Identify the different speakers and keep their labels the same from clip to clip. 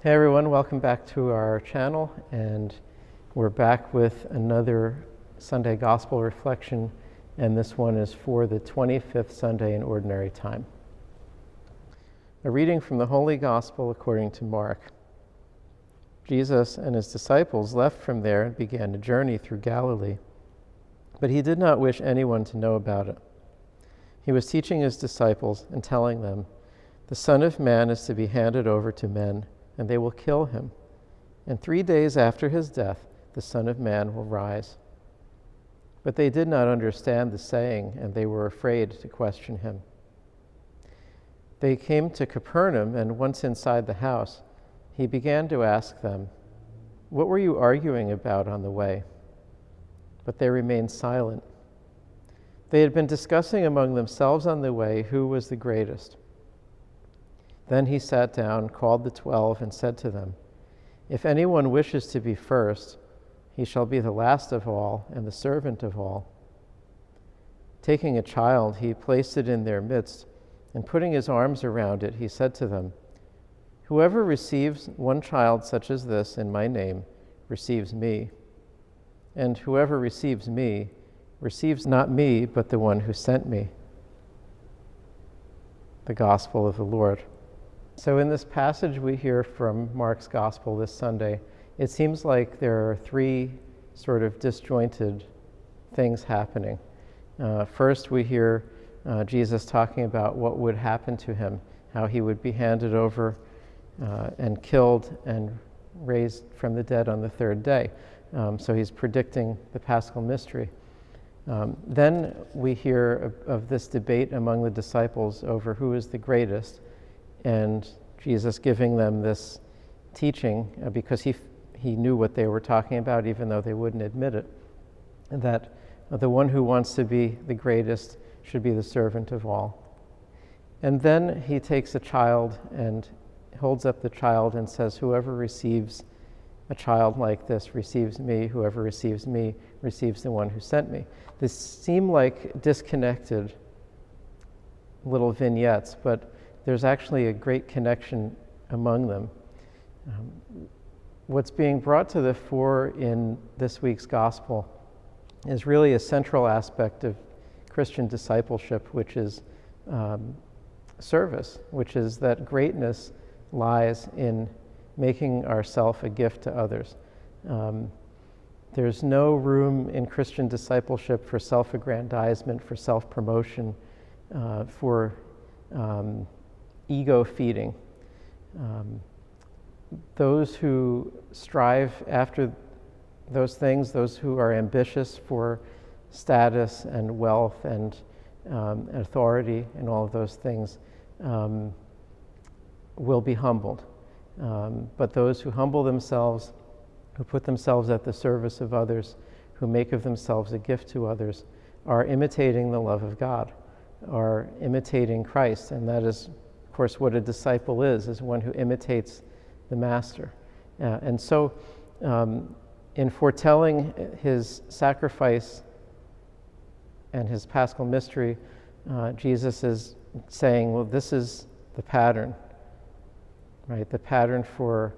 Speaker 1: Hey everyone, welcome back to our channel, and we're back with another Sunday Gospel reflection, and this one is for the 25th Sunday in Ordinary Time. A reading from the Holy Gospel according to Mark. Jesus and his disciples left from there and began a journey through Galilee, but he did not wish anyone to know about it. He was teaching his disciples and telling them, "The Son of Man is to be handed over to men, and they will kill him. And 3 days after his death, the Son of Man will rise." But they did not understand the saying, and they were afraid to question him. They came to Capernaum, and once inside the house, he began to ask them, "What were you arguing about on the way?" But they remained silent. They had been discussing among themselves on the way who was the greatest. Then he sat down, called the 12, and said to them, "If anyone wishes to be first, he shall be the last of all and the servant of all." Taking a child, he placed it in their midst, and putting his arms around it, he said to them, "Whoever receives one child such as this in my name receives me. And whoever receives me receives not me, but the one who sent me." The Gospel of the Lord. So in this passage we hear from Mark's Gospel this Sunday, it seems like there are three sort of disjointed things happening. First, we hear Jesus talking about what would happen to him, how he would be handed over and killed and raised from the dead on the third day. So he's predicting the Paschal mystery. Then we hear of this debate among the disciples over who is the greatest, and Jesus giving them this teaching because he knew what they were talking about, even though they wouldn't admit it, that the one who wants to be the greatest should be the servant of all. And then he takes a child and holds up the child and says, "Whoever receives a child like this receives me. Whoever receives me receives the one who sent me." This seem like disconnected little vignettes, but there's actually a great connection among them. What's being brought to the fore in this week's gospel is really a central aspect of Christian discipleship, which is service, which is that greatness lies in making ourselves a gift to others. There's no room in Christian discipleship for self-aggrandizement, for self-promotion, for ego feeding. Those who strive after those things, those who are ambitious for status and wealth and authority and all of those things, will be humbled. But those who humble themselves, who put themselves at the service of others, who make of themselves a gift to others, are imitating the love of God, are imitating Christ, and that is, of course, what a disciple is one who imitates the Master. And so, in foretelling his sacrifice and his Paschal mystery, Jesus is saying, well, this is the pattern, right? The pattern for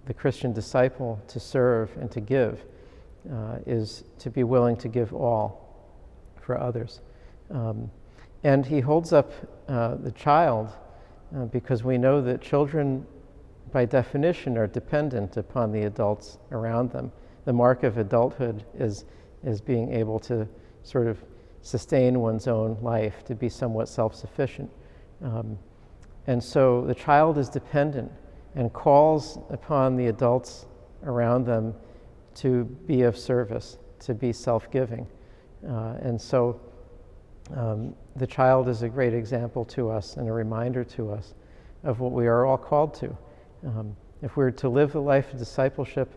Speaker 1: the Christian disciple to serve and to give is to be willing to give all for others. And he holds up the child because we know that children, by definition, are dependent upon the adults around them. The mark of adulthood is being able to sort of sustain one's own life, to be somewhat self-sufficient. And so the child is dependent and calls upon the adults around them to be of service, to be self-giving. And so the child is a great example to us and a reminder to us of what we are all called to. If we're to live the life of discipleship,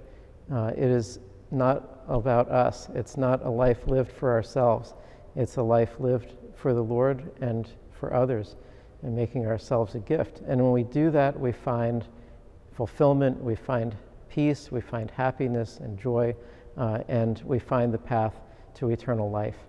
Speaker 1: it is not about us. It's not a life lived for ourselves. It's a life lived for the Lord and for others, and making ourselves a gift. And when we do that, we find fulfillment, we find peace, we find happiness and joy, and we find the path to eternal life.